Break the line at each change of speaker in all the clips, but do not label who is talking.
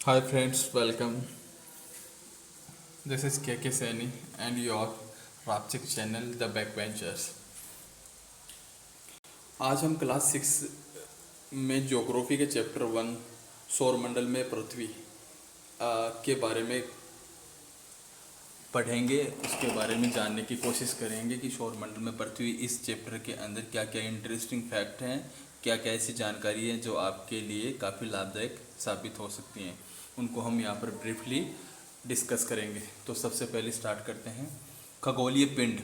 Hi friends, welcome. This is KK Saini and your Rapchik channel The Backbenchers. आज हम class 6 में geography के chapter 1 सौरमंडल में पृथ्वी के बारे में पढ़ेंगे। उसके बारे में जानने की कोशिश करेंगे कि सौरमंडल में पृथ्वी इस चैप्टर के अंदर क्या क्या इंटरेस्टिंग फैक्ट हैं, क्या क्या ऐसी जानकारी है जो आपके लिए काफ़ी लाभदायक साबित हो सकती हैं। उनको हम यहाँ पर ब्रीफली डिस्कस करेंगे। तो सबसे पहले स्टार्ट करते हैं। खगोलीय पिंड।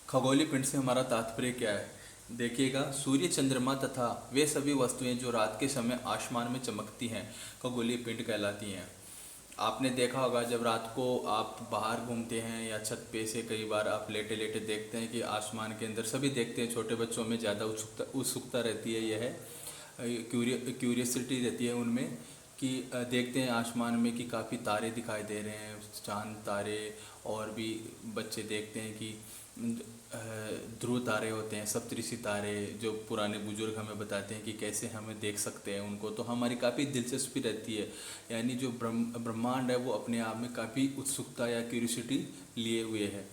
खगोलीय पिंड से हमारा तात्पर्य क्या है? देखिएगा, सूर्य, चंद्रमा तथा वे सभी वस्तुएं जो रात के समय आसमान में चमकती हैं खगोलीय पिंड कहलाती हैं। आपने देखा होगा जब रात को आप बाहर घूमते हैं या छत पे से कई बार आप लेटे लेटे देखते हैं कि आसमान के अंदर सभी देखते हैं, छोटे बच्चों में ज़्यादा उत्सुकता रहती है। यह क्यूरियसिटी रहती है उनमें कि देखते हैं आसमान में कि काफ़ी तारे दिखाई दे रहे हैं, चांद तारे, और भी बच्चे देखते हैं कि ध्रुव तारे होते हैं, सप्तऋषि तारे, जो पुराने बुजुर्ग हमें बताते हैं कि कैसे हमें देख सकते हैं उनको। तो हमारी काफ़ी दिलचस्पी रहती है। यानी जो ब्रह्मांड है वो अपने आप में काफ़ी उत्सुकता या क्यूरियोसिटी लिए हुए है।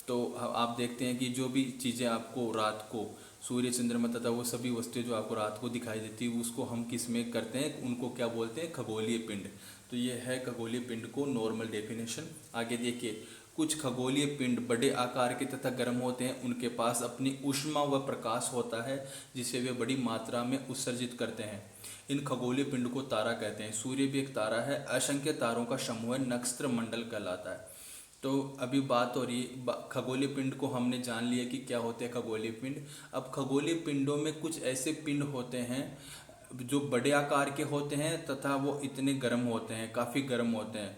तो आप देखते हैं कि जो भी चीज़ें आपको रात को सूर्य, चंद्रमा तथा वो सभी वस्तुएं जो आपको रात को दिखाई देती है उसको हम किस में करते हैं, उनको क्या बोलते हैं? खगोलीय पिंड। तो ये है खगोलीय पिंड को नॉर्मल डेफिनेशन। आगे देखिए, कुछ खगोलीय पिंड बड़े आकार के तथा गर्म होते हैं। उनके पास अपनी ऊष्मा व प्रकाश होता है जिसे वे बड़ी मात्रा में उत्सर्जित करते हैं। इन खगोलीय पिंड को तारा कहते हैं। सूर्य भी एक तारा है। असंख्य तारों का समूह नक्षत्र मंडल कहलाता है। तो अभी बात हो रही खगोलीय पिंड को हमने जान लिया कि क्या होते हैं खगोलीय पिंड। अब खगोलीय पिंडों में कुछ ऐसे पिंड होते हैं जो बड़े आकार के होते हैं तथा वो इतने गर्म होते हैं, काफ़ी गर्म होते हैं,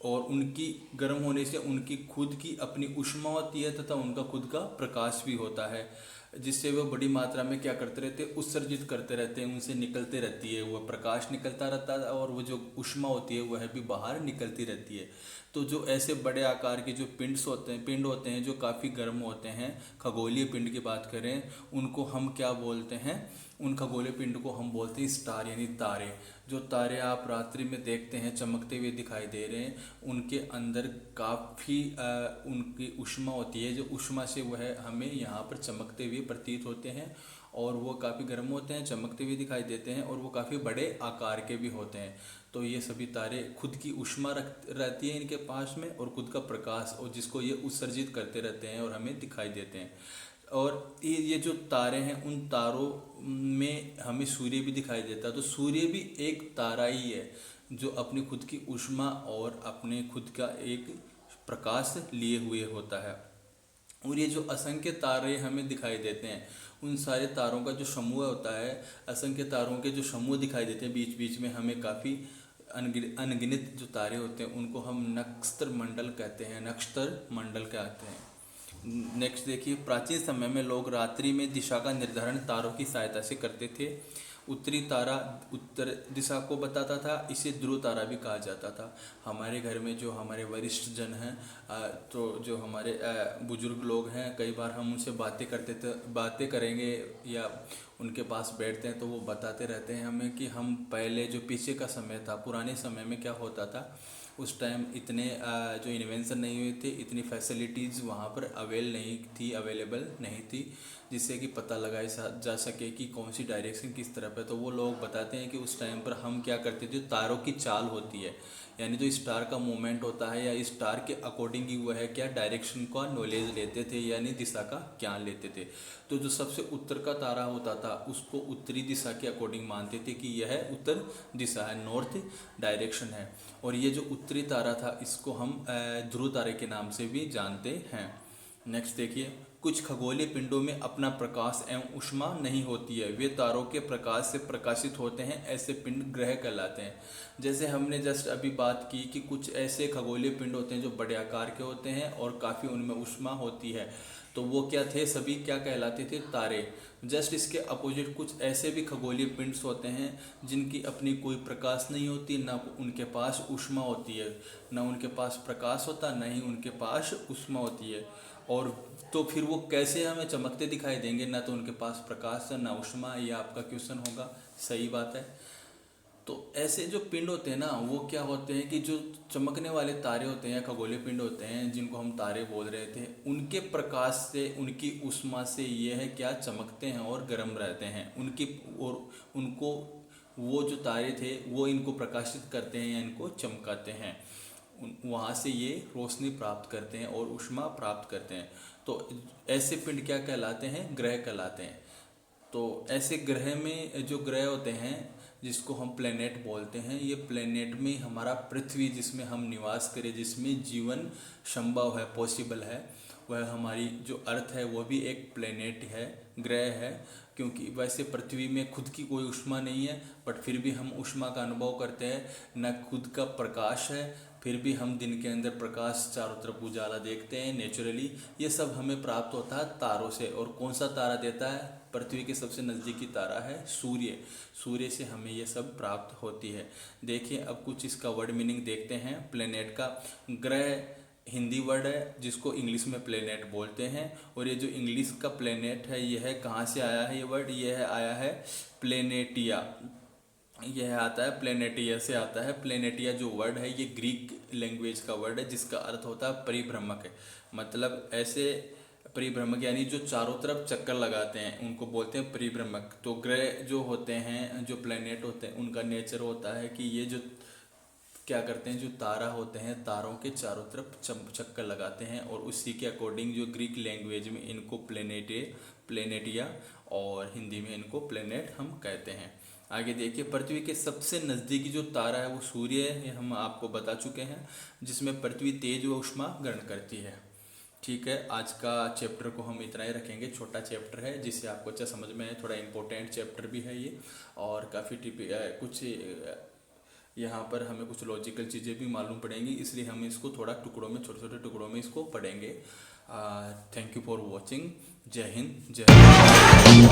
और उनकी गर्म होने से उनकी खुद की अपनी ऊष्मा होती है तथा उनका खुद का प्रकाश भी होता है, जिससे वह बड़ी मात्रा में क्या करते रहते हैं? उत्सर्जित करते रहते हैं। उनसे निकलते रहती है, वह प्रकाश निकलता रहता है और वो जो ऊष्मा होती है वह भी बाहर निकलती रहती है। तो जो ऐसे बड़े आकार के जो पिंड होते हैं जो काफ़ी गर्म होते हैं, खगोलीय पिंड की बात करें, उनको हम क्या बोलते हैं? उन खगोलीय पिंड को हम बोलते हैं स्टार, यानी तारे। जो तारे आप रात्रि में देखते हैं चमकते हुए दिखाई दे रहे हैं, उनके अंदर काफ़ी उनकी ऊष्मा होती है, जो ऊष्मा से वह हमें यहाँ पर चमकते हुए प्रतीत होते हैं, और वो काफ़ी गर्म होते हैं, चमकते हुए दिखाई देते हैं, और वो काफ़ी बड़े आकार के भी होते हैं। तो ये सभी तारे खुद की ऊष्मा रख रहती है इनके पास में, और खुद का प्रकाश, और जिसको ये उत्सर्जित करते रहते हैं और हमें दिखाई देते हैं। और ये जो तारे हैं, उन तारों में हमें सूर्य भी दिखाई देता है। तो सूर्य भी एक तारा ही है जो अपनी खुद की ऊष्मा और अपने खुद का एक प्रकाश लिए हुए होता है। और ये जो असंख्य तारे हमें दिखाई देते हैं, उन सारे तारों का जो समूह होता है, असंख्य तारों के जो समूह दिखाई देते हैं, बीच बीच में हमें काफ़ी अनगिनत जो तारे होते हैं उनको हम नक्षत्र मंडल कहते हैं, नक्षत्र मंडल कहते हैं। नेक्स्ट देखिए, प्राचीन समय में लोग रात्रि में दिशा का निर्धारण तारों की सहायता से करते थे। उत्तरी तारा उत्तर दिशा को बताता था, इसे ध्रुव तारा भी कहा जाता था। हमारे घर में जो हमारे वरिष्ठ जन हैं, तो जो हमारे बुजुर्ग लोग हैं, कई बार हम उनसे बातें करेंगे या उनके पास बैठते हैं तो वो बताते रहते हैं हमें कि हम पहले जो पीछे का समय था, पुराने समय में क्या होता था, उस टाइम इतने जो इन्वेंशन नहीं हुए थे, इतनी फैसिलिटीज़ वहाँ पर अवेलेबल नहीं थी जिससे कि पता लगाया जा सके कि कौन सी डायरेक्शन किस तरफ है। तो वो लोग बताते हैं कि उस टाइम पर हम क्या करते थे, तारों की चाल होती है, यानी जो स्टार का मूवमेंट होता है या स्टार के अकॉर्डिंग ही वह है क्या डायरेक्शन का नॉलेज लेते थे, यानी दिशा का ज्ञान लेते थे। तो जो सबसे उत्तर का तारा होता था उसको उत्तरी दिशा के अकॉर्डिंग मानते थे कि यह उत्तर दिशा है, नॉर्थ डायरेक्शन है। और ये जो उत्तरी तारा था इसको हम ध्रुव तारे के नाम से भी जानते हैं। नेक्स्ट देखिए, कुछ खगोलीय पिंडों में अपना प्रकाश एवं ऊष्मा नहीं होती है, वे तारों के प्रकाश से प्रकाशित होते हैं। ऐसे पिंड ग्रह कहलाते हैं। जैसे हमने जस्ट अभी बात की कि कुछ ऐसे खगोलीय पिंड होते हैं जो बड़े आकार के होते हैं और काफ़ी उनमें ऊष्मा होती है, तो वो क्या थे? सभी क्या कहलाते थे? तारे। जस्ट इसके अपोजिट कुछ ऐसे भी खगोलीय पिंड्स होते हैं जिनकी अपनी कोई प्रकाश नहीं होती, ना उनके पास ऊष्मा होती है, ना उनके पास प्रकाश होता, ना ही उनके पास ऊष्मा होती है। और तो फिर वो कैसे हमें चमकते दिखाई देंगे? ना तो उनके पास प्रकाश है ना ऊष्मा। ये आपका क्वेश्चन होगा, सही बात है। तो ऐसे जो पिंड होते हैं ना, वो क्या होते हैं कि जो चमकने वाले तारे होते हैं, खगोलीय पिंड होते हैं जिनको हम तारे बोल रहे थे, उनके प्रकाश से, उनकी ऊष्मा से ये है क्या, चमकते हैं और गर्म रहते हैं उनकी, और उनको वो जो तारे थे वो इनको प्रकाशित करते हैं या इनको चमकाते हैं, वहाँ से ये रोशनी प्राप्त करते हैं और ऊष्मा प्राप्त करते हैं। तो ऐसे पिंड क्या कहलाते हैं, ग्रह कहलाते हैं। तो ऐसे ग्रह में जो ग्रह होते हैं जिसको हम प्लेनेट बोलते हैं, ये प्लेनेट में हमारा पृथ्वी जिसमें हम निवास करें, जिसमें जीवन संभव है, पॉसिबल है, वह हमारी जो अर्थ है वो भी एक प्लेनेट है, ग्रह है। क्योंकि वैसे पृथ्वी में खुद की कोई ऊष्मा नहीं है, बट फिर भी हम ऊष्मा का अनुभव करते हैं। न खुद का प्रकाश है, फिर भी हम दिन के अंदर प्रकाश, चारों तरफ उजाला देखते हैं नेचुरली। ये सब हमें प्राप्त होता है तारों से। और कौन सा तारा देता है, पृथ्वी के सबसे नज़दीकी तारा है सूर्य। सूर्य से हमें ये सब प्राप्त होती है। देखिए अब कुछ इसका वर्ड मीनिंग देखते हैं प्लेनेट का। ग्रह हिंदी वर्ड है जिसको इंग्लिश में प्लेनेट बोलते हैं। और ये जो इंग्लिश का प्लेनेट है, यह है कहाँ से आया है, ये वर्ड यह है आया है प्लेनेटिया, यह आता है प्लेनेटिया से आता है। प्लेनेटिया जो वर्ड है ये ग्रीक लैंग्वेज का वर्ड है जिसका अर्थ होता है परिभ्रमक है। मतलब ऐसे परिभ्रमक यानी जो चारों तरफ चक्कर लगाते हैं उनको बोलते हैं परिभ्रमक। तो ग्रह जो होते हैं, जो प्लेनेट होते हैं, उनका नेचर होता है कि ये जो क्या करते हैं, जो तारा होते हैं तारों के चारों तरफ चक्कर लगाते हैं, और उसी के अकॉर्डिंग जो ग्रीक लैंग्वेज में इनको प्लेनेटिया और हिंदी में इनको प्लेनेट हम कहते हैं। आगे देखिए, पृथ्वी के सबसे नज़दीकी जो तारा है वो सूर्य है, ये हम आपको बता चुके हैं, जिसमें पृथ्वी तेज व ऊष्मा ग्रहण करती है। ठीक है, आज का चैप्टर को हम इतना ही रखेंगे। छोटा चैप्टर है जिससे आपको अच्छा समझ में आए, थोड़ा इम्पोर्टेंट चैप्टर भी है ये, और काफ़ी कुछ यहाँ पर हमें कुछ लॉजिकल चीज़ें भी मालूम पड़ेंगी, इसलिए हम इसको थोड़ा टुकड़ों में, छोटे छोटे टुकड़ों में इसको पढ़ेंगे। Thank you for watching. जय हिंद, जय भारत।